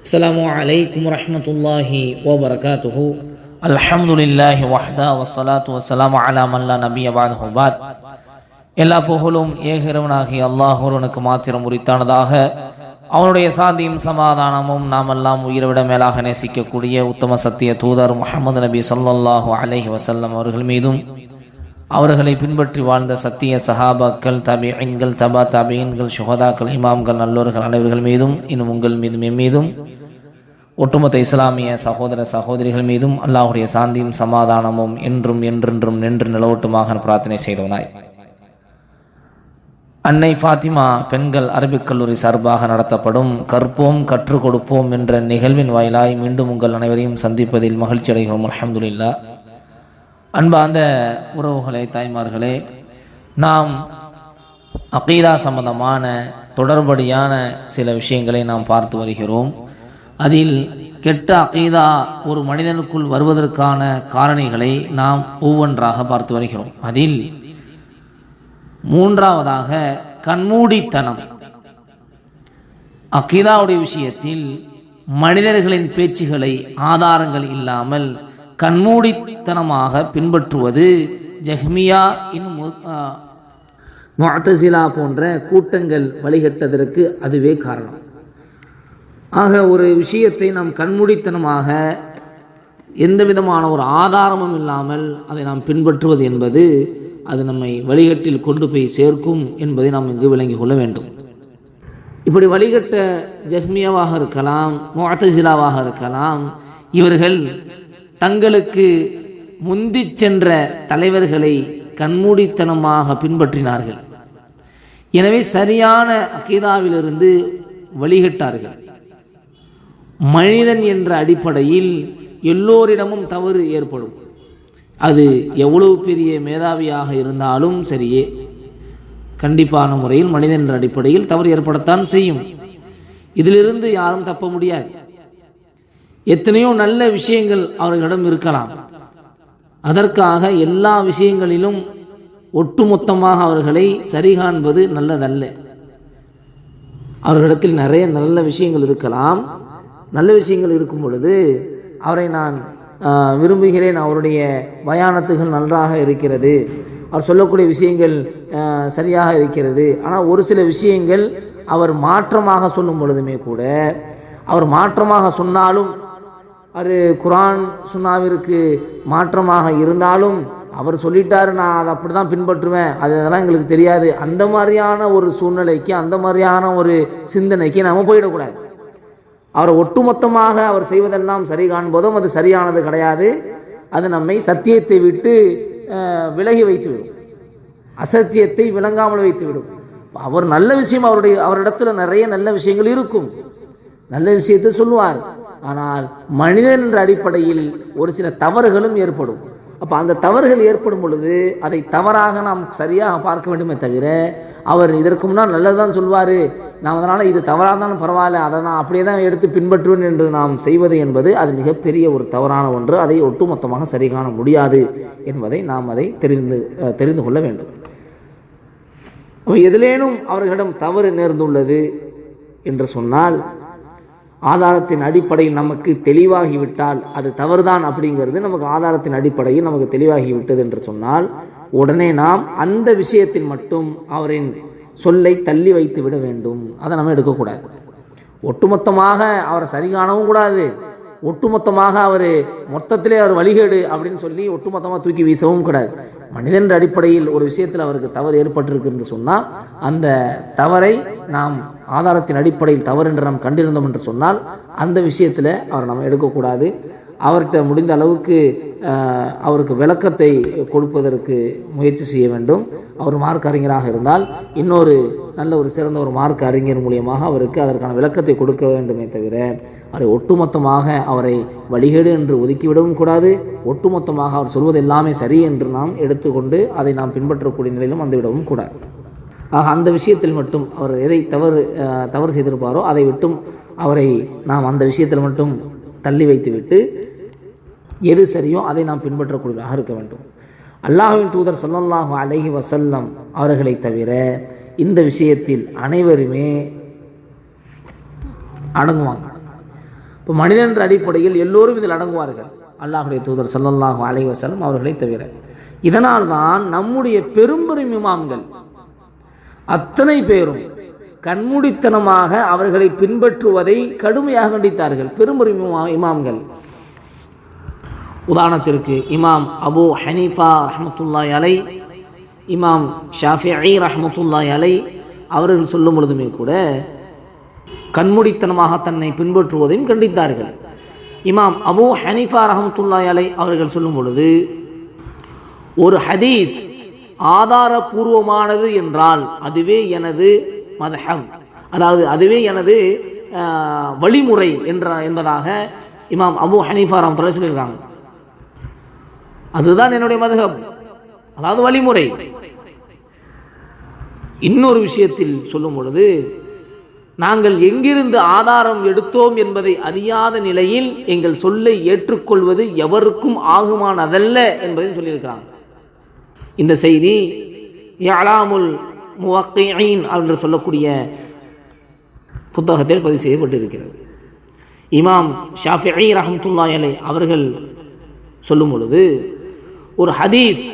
அஸ்ஸலாமு அலைக்கும் வரஹ்மத்துல்லாஹி வபரகாத்துஹு. அல்ஹம்துலில்லாஹி வஹ்தா வஸ்ஸலாத்து வஸ்ஸலாமு அலா மன் லா நபிய பஅதஹு பாத். எல்லா புகழும் ஏகிறவனாகிய அல்லாஹ் ஒருவனுக்கு மாத்திரம் உரித்தானதாக. அவனுடைய சாந்தியும் சமாதானமும் நாமெல்லாம் உயிரை விட மேலாக நேசிக்கக்கூடிய உத்தம சத்திய தூதர் முஹம்மது நபி ஸல்லல்லாஹு அலைஹி வஸல்லம் அவர்கள் மீதும், அவர்களை பின்பற்றி வாழ்ந்த சத்திய சஹாபாக்கள், தபீஈன்கள், தபா தபீன்கள், சுஹதாக்கள், இமாம்கள், நல்லோர்கள் அனைவர்கள் மீதும், இன்னும் உங்கள் மீதும் எம் மீதும் ஒட்டுமொத்த இஸ்லாமிய சகோதர சகோதரிகள் மீதும் அல்லாஹுடைய சாந்தியும் சமாதானமும் என்றும் என்றென்றும் நின்று நிலவட்டுமாக பிரார்த்தனை செய்தவனாய், அன்னை ஃபாத்திமா பெண்கள் அரபிக் கல்லூரி சார்பாக நடத்தப்படும் கற்போம் கற்றுக் கொடுப்போம் என்ற நிகழ்வின் வாயிலாய் மீண்டும் உங்கள் அனைவரையும் சந்திப்பதில் மகிழ்ச்சி அடைகிறோம். அல்ஹம்துலில்லாஹ். அன்பார்ந்த உறவுகளே, தாய்மார்களே, நாம் அகீதா சம்பந்தமான தொடர்படியான சில விஷயங்களை நாம் பார்த்து வருகிறோம். அதில் கெட்ட அகீதா ஒரு மனிதனுக்குள் வருவதற்கான காரணிகளை நாம் ஒவ்வொன்றாக பார்த்து வருகிறோம். அதில் மூன்றாவதாக கண்மூடித்தனம். அகீதாவுடைய விஷயத்தில் மனிதர்களின் பேச்சுகளை ஆதாரங்கள் இல்லாமல் கண்மூடித்தனமாக பின்பற்றுவது ஜஹ்மியா முஅ்தஸிலா போன்ற கூட்டங்கள் வழிகட்டதற்கு அதுவே காரணம். ஆக ஒரு விஷயத்தை நாம் கண்மூடித்தனமாக எந்த விதமான ஒரு ஆதாரமும் இல்லாமல் அதை நாம் பின்பற்றுவது என்பது அது நம்மை வழிகட்டில் கொண்டு போய் சேர்க்கும் என்பதை நாம் இங்கு விளங்கிக் கொள்ள வேண்டும். இப்படி வழிகட்ட ஜஹ்மியாவாக இருக்கலாம், முஅ்தஸிலாவாக இருக்கலாம், இவர்கள் தங்களுக்கு முந்தி சென்ற தலைவர்களை கண்மூடித்தனமாக பின்பற்றினார்கள். எனவே சரியான அகீதாவிலிருந்து வழிகட்டார்கள். மனிதன் என்ற அடிப்படையில் எல்லோரிடமும் தவறு ஏற்படும். அது எவ்வளவு பெரிய மேதாவியாக இருந்தாலும் சரியே, கண்டிப்பான முறையில் மனிதன் என்ற அடிப்படையில் தவறு ஏற்படத்தான் செய்யும். இதிலிருந்து யாரும் தப்ப முடியாது. எத்தனையோ நல்ல விஷயங்கள் அவர்களிடம் இருக்கலாம். அதற்காக எல்லா விஷயங்களிலும் ஒட்டுமொத்தமாக அவர்களை சரிகாண்பது நல்லதல்ல. அவர்களிடத்தில் நிறைய நல்ல விஷயங்கள் இருக்கலாம். நல்ல விஷயங்கள் இருக்கும் பொழுது அவரை நான் விரும்புகிறேன், அவருடைய பயானத்துகள் நன்றாக இருக்கிறது, அவர் சொல்லக்கூடிய விஷயங்கள் சரியாக இருக்கிறது. ஆனால் ஒரு சில விஷயங்கள் அவர் மாற்றமாக சொல்லும் பொழுதுமே கூட, அவர் மாற்றமாக சொன்னாலும், அது குர்ஆன் சுன்னாவிற்கு மாற்றமாக இருந்தாலும், அவர் சொல்லிட்டாரு நான் அதை அப்படி தான் பின்பற்றுவேன், அதெல்லாம் எங்களுக்கு தெரியாது, அந்த மாதிரியான ஒரு சூழ்நிலைக்கு, அந்த மாதிரியான ஒரு சிந்தனைக்கு நாம் போயிடக்கூடாது. அவரை ஒட்டுமொத்தமாக அவர் செய்வதெல்லாம் சரி காண்பதும் அது சரியானது கிடையாது. அது நம்மை சத்தியத்தை விட்டு விலகி வைத்துவிடும், அசத்தியத்தை விளங்காமல் வைத்துவிடும். அவர் நல்ல விஷயம், அவரிடத்தில் நிறைய நல்ல விஷயங்கள் இருக்கும், நல்ல விஷயத்தை சொல்லுவார். ஆனால் மனிதன் என்ற அடிப்படையில் ஒரு சில தவறுகளும் ஏற்படும். அப்போ அந்த தவறுகள் ஏற்படும் பொழுது அதை தவறாக நாம் சரியாக பார்க்க வேண்டுமே தவிர, அவர் இதற்கு முன்னால் நல்லது தான் சொல்வார், நாம் அதனால் இது தவறாக இருந்தாலும் பரவாயில்ல, அதை நான் அப்படியே தான் எடுத்து பின்பற்றுவேன் என்று நாம் செய்வது என்பது அது மிகப்பெரிய ஒரு தவறான ஒன்று. அதை ஒட்டுமொத்தமாக சரி காண முடியாது என்பதை நாம் அதை தெரிந்து கொள்ள வேண்டும். அப்போ எதிலேனும் அவர்களிடம் தவறு நேர்ந்துள்ளது என்று சொன்னால், ஆதாரத்தின் அடிப்படையில் நமக்கு தெளிவாகிவிட்டால், அது தவறுதான் அப்படிங்கிறது நமக்கு ஆதாரத்தின் அடிப்படையில் நமக்கு தெளிவாகிவிட்டது என்று சொன்னால், உடனே நாம் அந்த விஷயத்தில் மட்டும் அவரின் சொல்லை தள்ளி வைத்து விட வேண்டும். அதை நம்ம எடுக்கக்கூடாது. ஒட்டுமொத்தமாக அவரை சரி காணவும் கூடாது, ஒட்டுமொத்தமாக அவர் மொத்தத்திலே அவர் வழிகேடு அப்படின்னு சொல்லி ஒட்டுமொத்தமாக தூக்கி வீசவும் கூடாது. மனிதன் அடிப்படையில் ஒரு விஷயத்தில் அவருக்கு தவறு ஏற்பட்டிருக்கு என்று சொன்னால், அந்த தவறை நாம் ஆதாரத்தின் அடிப்படையில் தவறு என்று நாம் கண்டிருந்தோம் என்று சொன்னால், அந்த விஷயத்தில் அவரை நம்ம எடுக்கக்கூடாது. அவர்கிட்ட முடிந்த அளவுக்கு அவருக்கு விளக்கத்தை கொடுப்பதற்கு முயற்சி செய்ய வேண்டும். அவர் மார்க் அறிஞராக இருந்தால் இன்னொரு நல்ல ஒரு சிறந்த ஒரு மார்க் அறிஞர் மூலியமாக அவருக்கு அதற்கான விளக்கத்தை கொடுக்க வேண்டுமே தவிர, அவரை ஒட்டுமொத்தமாக அவரை வழிகேடு என்று ஒதுக்கிவிடவும் கூடாது. ஒட்டுமொத்தமாக அவர் சொல்வது எல்லாமே சரி என்று நாம் எடுத்துக்கொண்டு அதை நாம் பின்பற்றக்கூடிய நிலையிலும் வந்துவிடவும் கூடாது. ஆக அந்த விஷயத்தில் மட்டும் அவர் எதை தவறு செய்திருப்பாரோ அதை விட்டும் அவரை நாம் அந்த விஷயத்தில் மட்டும் தள்ளி வைத்துவிட்டு, எது சரியோ அதை நாம் பின்பற்றக்கூடியதாக இருக்க வேண்டும். அல்லாஹ்வின் தூதர் ஸல்லல்லாஹு அலைஹி வஸல்லம் அவர்களை தவிர இந்த விஷயத்தில் அனைவருமே அடங்குவாங்க. இப்போ மனிதன் என்ற அடிப்படையில் எல்லோரும் இதில் அடங்குவார்கள், அல்லாஹுடைய தூதர் ஸல்லல்லாஹு அலைஹி வஸல்லம் அவர்களை தவிர. இதனால் தான் நம்முடைய பெரும்பெரும் இமாம்கள் அத்தனை பேரும் கண்மூடித்தனமாக அவர்களை பின்பற்றுவதை கடுமையாக கண்டித்தார்கள். பெரும்பெரும் இமாம்கள், உதாரணத்திற்கு இமாம் அபூ ஹனீஃபா ரஹ்மத்துல்லாஹி அலை, இமாம் ஷாஃபிஈ ரஹ்மத்துல்லாஹி அலை அவர்கள் சொல்லும் பொழுதுமே கூட கண்மூடித்தனமாக தன்னை பின்பற்றுவதையும் கண்டித்தார்கள். இமாம் அபூ ஹனீஃபா ரஹ்மத்துல்லாஹி அலை அவர்கள் சொல்லும் பொழுது, ஒரு ஹதீஸ் ஆதாரபூர்வமானது என்றால் அதுவே எனது மத்ஹப், அதாவது அதுவே எனது வழிமுறை என்பதாக இமாம் அபூ ஹனீஃபா ரஹ்மத்துல்லாஹி சொல்லியிருக்காங்க. அதுதான் என்னுடைய மத்ஹப், அதாவது வழிமுறை. இன்னொரு விஷயத்தில் சொல்லும் பொழுது, நாங்கள் எங்கிருந்து ஆதாரம் எடுத்தோம் என்பதை அறியாத நிலையில் எங்கள் சொல்லை ஏற்றுக்கொள்வது எவருக்கும் ஆகுமானதல்ல என்பதையும் சொல்லியிருக்கிறாங்க. இந்த செய்தி இஅலாமுல் முவக்கிஈன் என்று சொல்லக்கூடிய புத்தகத்தில் பதிவு செய்யப்பட்டிருக்கிறது. இமாம் ஷாஃபிஈ ரஹ்மத்துல்லாஹி அலைஹி அவர்கள் சொல்லும் பொழுது, ஒரு ஹதீஸ்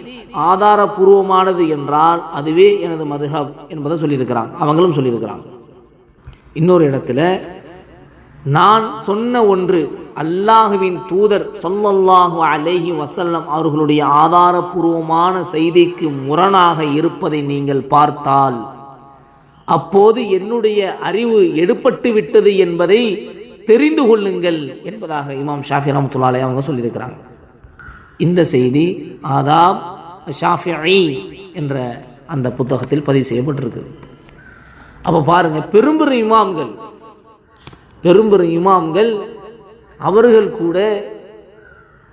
ஆதாரபூர்வமானது என்றால் அதுவே எனது மதுஹப் என்பதை சொல்லியிருக்கிறாங்க, அவங்களும் சொல்லியிருக்கிறாங்க. இன்னொரு இடத்துல, நான் சொன்ன ஒன்று அல்லாஹுவின் தூதர் ஸல்லல்லாஹு அலைஹி வஸல்லம் அவர்களுடைய ஆதாரபூர்வமான செய்திக்கு முரணாக இருப்பதை நீங்கள் பார்த்தால் அப்போது என்னுடைய அறிவு எடுபட்டு விட்டது என்பதை தெரிந்து கொள்ளுங்கள் என்பதாக இமாம் ஷாஃபி ரஹ்மத்துல்லாஹி அலைஹி அவங்க சொல்லியிருக்கிறாங்க. இந்த செய்தி ஆதாப் ஷாஃபிஈ என்ற அந்த புத்தகத்தில் பதிவு செய்யப்பட்டிருக்கு. அப்போ பாருங்க, பெரும்பெரும் இமாம்கள் அவர்கள் கூட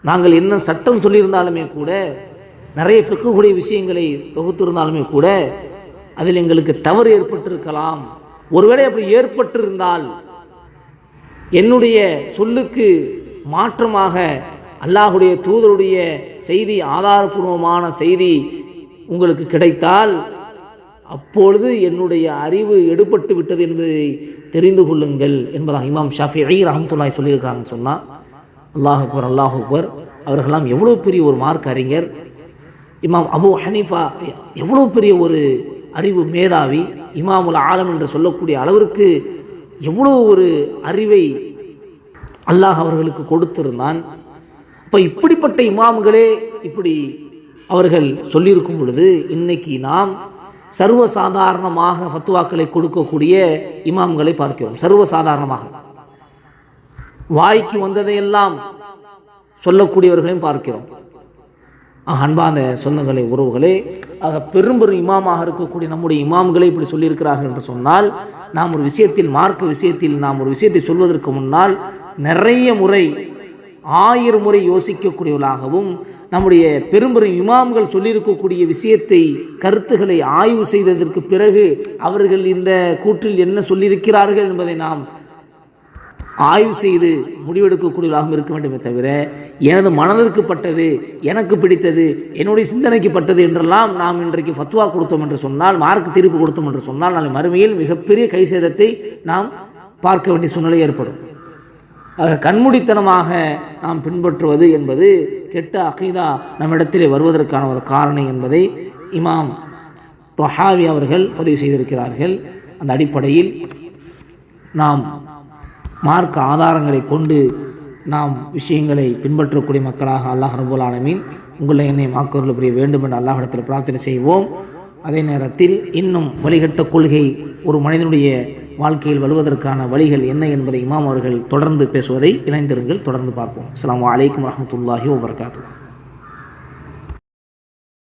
நாங்கள் என்ன சட்டம் சொல்லியிருந்தாலுமே கூட, நிறைய ஃபிக்ஹுடைய விஷயங்களை தொகுத்திருந்தாலுமே கூட அதில் எங்களுக்கு தவறு ஏற்பட்டிருக்கலாம். ஒருவேளை அப்படி ஏற்பட்டிருந்தால் என்னுடைய சொல்லுக்கு மாற்றமாக அல்லாஹுடைய தூதருடைய செய்தி, ஆதாரபூர்வமான செய்தி உங்களுக்கு கிடைத்தால் அப்பொழுது என்னுடைய அறிவு எடுபட்டு விட்டது என்பதை தெரிந்து கொள்ளுங்கள் என்பதாக இமாம் ஷாஃபிஈ ரஹ்மத்துல்லாஹி சொல்லியிருக்காங்கன்னு சொன்னால், அல்லாஹ் அக்பர் அல்லாஹ் அக்பர். அவர்களெல்லாம் எவ்வளோ பெரிய ஒரு மார்க் அறிஞர். இமாம் அபூ ஹனீஃபா எவ்வளோ பெரிய ஒரு அறிவு மேதாவி, இமாமுல் ஆலம் என்று சொல்லக்கூடிய அளவிற்கு எவ்வளோ ஒரு அறிவை அல்லாஹ் அவர்களுக்கு கொடுத்திருந்தான். இப்போ இப்படிப்பட்ட இமாம்களே இப்படி அவர்கள் சொல்லியிருக்கும் பொழுது, இன்னைக்கு நாம் சர்வசாதாரணமாக ஃபத்வாக்களை கொடுக்கக்கூடிய இமாம்களை பார்க்கிறோம். சர்வசாதாரணமாக வாய்க்கு வந்ததையெல்லாம் சொல்லக்கூடியவர்களையும் பார்க்கிறோம். அன்பான சொந்தங்களே, உறவுகளே, ஆக பெரும்பெரும் இமாமாக இருக்கக்கூடிய நம்முடைய இமாம்களை இப்படி சொல்லியிருக்கிறார்கள் என்று சொன்னால், நாம் ஒரு விஷயத்தில், மார்க்க விஷயத்தில் நாம் ஒரு விஷயத்தை சொல்வதற்கு முன்னால் நிறைய முறை, 1000 முறை யோசிக்கக்கூடியவர்களாகவும், நம்முடைய பெரும்பெரும் இமாம்கள் சொல்லியிருக்கக்கூடிய விஷயத்தை, கருத்துக்களை ஆய்வு செய்ததற்கு பிறகு அவர்கள் இந்த கூற்றில் என்ன சொல்லியிருக்கிறார்கள் என்பதை நாம் ஆய்வு செய்து முடிவெடுக்கக்கூடியவர்களாகவும் இருக்க வேண்டுமே தவிர, எனது மனதிற்கு பட்டது, எனக்கு பிடித்தது, என்னுடைய சிந்தனைக்கு பட்டது என்றெல்லாம் நாம் இன்றைக்கு ஃபத்வா கொடுத்தோம் என்று சொன்னால், மார்க் தீர்ப்பு கொடுத்தோம் என்று சொன்னால், நாளை மறுமையில் மிகப்பெரிய கை சேதத்தை நாம் பார்க்க வேண்டிய சூழ்நிலை ஏற்படும். கண்மூடித்தனமாக நாம் பின்பற்றுவது என்பது கெட்ட அகீதா நம்மிடத்திலே வருவதற்கான ஒரு காரணம் என்பதை இமாம் தொஹாவி அவர்கள் பதிவு செய்திருக்கிறார்கள். அந்த அடிப்படையில் நாம் மார்க்க ஆதாரங்களை கொண்டு நாம் விஷயங்களை பின்பற்றக்கூடிய மக்களாக அல்லாஹ் ரப்பல் ஆலமீன் உங்களை என்னை மாக்கவர்கள் புரிய வேண்டும் என்று அல்லாஹ்விடத்தில் பிரார்த்தனை செய்வோம். அதே நேரத்தில் இன்னும் வழிகட்ட கொள்கை ஒரு மனிதனுடைய வாழ்க்கையில் வருவதற்கான வழிகள் என்ன என்பதை இமாம் அவர்கள் தொடர்ந்து பேசுவதை இணைந்திருங்கள், தொடர்ந்து பார்ப்போம். அஸ்ஸலாமு அலைக்கும் வரஹ்மத்துல்லாஹி வபரகாத்துஹு.